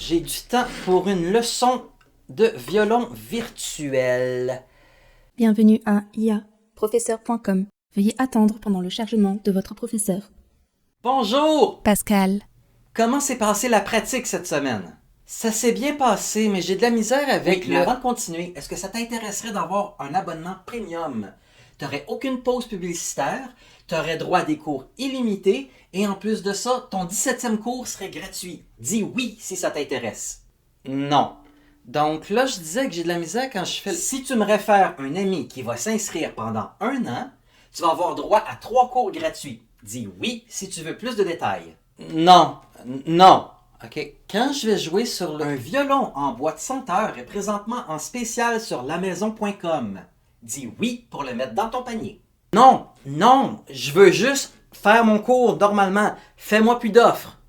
j'ai du temps pour une leçon de violon virtuel. Bienvenue à iaprofesseur.com. Veuillez attendre pendant le chargement de votre professeur. Bonjour! Pascal. Comment s'est passée la pratique cette semaine? Ça s'est bien passé, mais j'ai de la misère avec Oui, le... Avant de continuer, est-ce que ça t'intéresserait d'avoir un abonnement premium? T'aurais aucune pause publicitaire, t'aurais droit à des cours illimités, et en plus de ça, ton 17e cours serait gratuit. Dis oui si ça t'intéresse. Non. Donc là, je disais que j'ai de la misère quand je fais... Si tu me réfères un ami qui va s'inscrire pendant 1 an, tu vas avoir droit à 3 cours gratuits. Dis oui si tu veux plus de détails. Non. OK. Quand je vais jouer sur Un violon en boîte senteur est présentement en spécial sur lamaison.com. Dis oui pour le mettre dans ton panier. Non, je veux juste faire mon cours normalement. Fais-moi plus d'offres.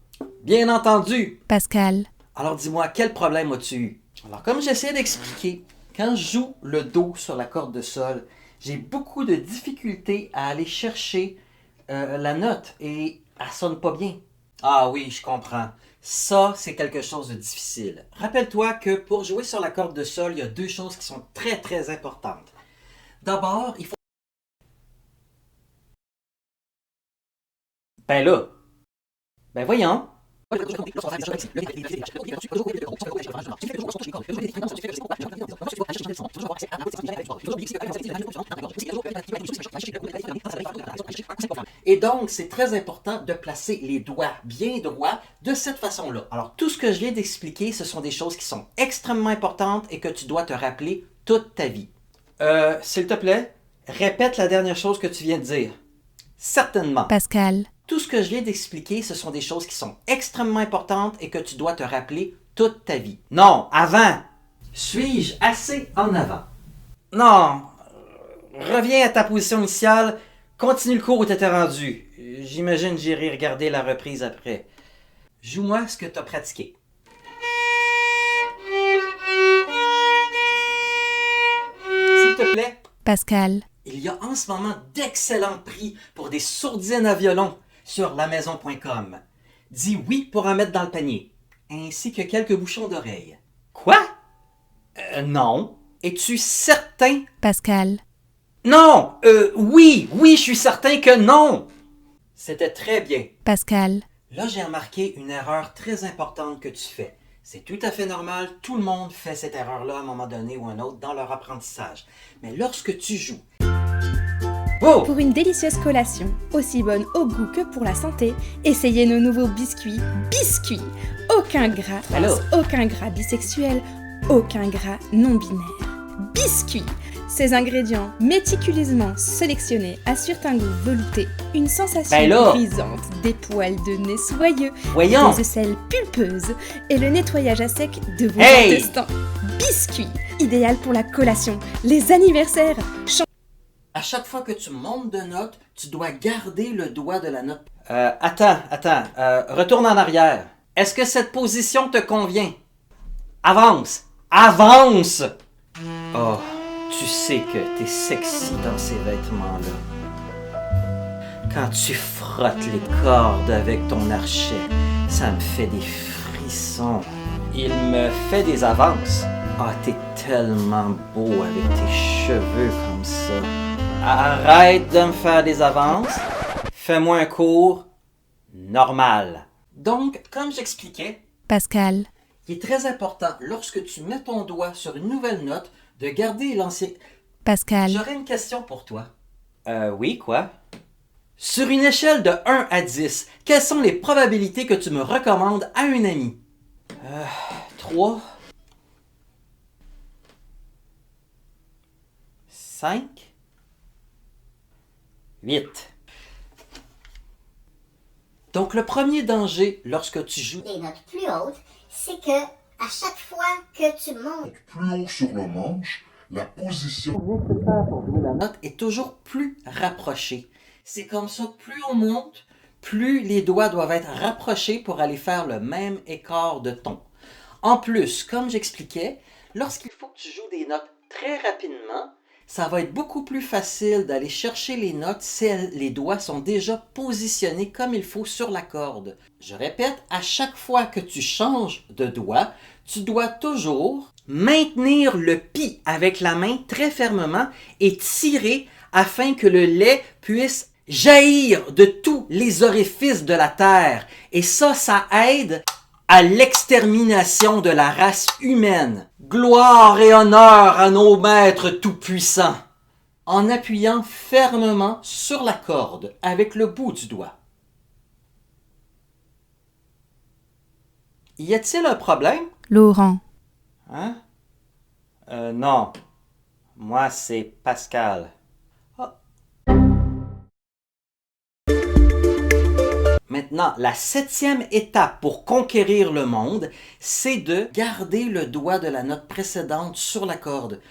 Bien entendu. Pascal. Alors dis-moi, quel problème as-tu eu? Alors comme j'essaie d'expliquer, quand je joue le Do sur la corde de sol, j'ai beaucoup de difficultés à aller chercher la note et elle sonne pas bien. Ah oui, je comprends. Ça, c'est quelque chose de difficile. Rappelle-toi que pour jouer sur la corde de sol, il y a 2 choses qui sont très très importantes. D'abord, il faut... Ben là, ben voyons. Et donc, c'est très important de placer les doigts bien droits de cette façon-là. Alors, tout ce que je viens d'expliquer, ce sont des choses qui sont extrêmement importantes et que tu dois te rappeler toute ta vie. S'il te plaît, répète la dernière chose que tu viens de dire. Certainement. Pascal. Tout ce que je viens d'expliquer, ce sont des choses qui sont extrêmement importantes et que tu dois te rappeler toute ta vie. Non, avant. Suis-je assez en avant? Non. Reviens à ta position initiale. Continue le cours où tu étais rendu. J'imagine que j'irai regarder la reprise après. Joue-moi ce que tu as pratiqué. S'il te plaît. Pascal. Il y a en ce moment d'excellents prix pour des sourdines à violon sur lamaison.com. Dis oui pour en mettre dans le panier, ainsi que quelques bouchons d'oreilles. Quoi? Non. Es-tu certain? Pascal. Non! Oui, je suis certain que non! C'était très bien. Pascal. Là, j'ai remarqué une erreur très importante que tu fais. C'est tout à fait normal, tout le monde fait cette erreur-là à un moment donné ou un autre dans leur apprentissage. Mais lorsque tu joues... Oh! Pour une délicieuse collation, aussi bonne au goût que pour la santé, essayez nos nouveaux biscuits. Biscuits! Aucun gras, Alors? aucun gras bisexuel, aucun gras non binaire. Biscuits! Ces ingrédients méticuleusement sélectionnés assurent un goût velouté, une sensation Ben là! grisante, des poils de nez soyeux, Voyons! des aisselles pulpeuses et le nettoyage à sec de vos Hey! intestins. Biscuits! Idéal pour la collation, les anniversaires, À chaque fois que tu montes de note, tu dois garder le doigt de la note. Attends. Retourne en arrière. Est-ce que cette position te convient? Avance! Oh, tu sais que t'es sexy dans ces vêtements-là. Quand tu frottes les cordes avec ton archet, ça me fait des frissons. Il me fait des avances. Ah, t'es tellement beau avec tes cheveux comme ça. Arrête de me faire des avances. Fais-moi un cours normal. Donc, comme j'expliquais, Pascal. il est très important, lorsque tu mets ton doigt sur une nouvelle note, de garder l'ancien... Pascal. J'aurais une question pour toi. Oui, quoi? Sur une échelle de 1 à 10, quelles sont les probabilités que tu me recommandes à un ami? 3. 5. 8. Donc, le premier danger lorsque tu joues... des notes plus hautes, c'est que à chaque fois que tu montes Plus haut sur le manche, la position La note est toujours plus rapprochée. C'est comme ça que plus on monte, plus les doigts doivent être rapprochés pour aller faire le même écart de ton. En plus, comme j'expliquais, lorsqu'il faut que tu joues des notes très rapidement, ça va être beaucoup plus facile d'aller chercher les notes si les doigts sont déjà positionnés comme il faut sur la corde. Je répète, à chaque fois que tu changes de doigt, tu dois toujours maintenir le pis avec la main très fermement et tirer afin que le lait puisse jaillir de tous les orifices de la terre. Et ça aide à l'extermination de la race humaine. Gloire et honneur à nos maîtres tout-puissants. En appuyant fermement sur la corde avec le bout du doigt. Y a-t-il un problème? Laurent. Hein? Non. Moi, c'est Pascal. Ah. Maintenant, la 7e étape pour conquérir le monde, c'est de garder le doigt de la note précédente sur la corde.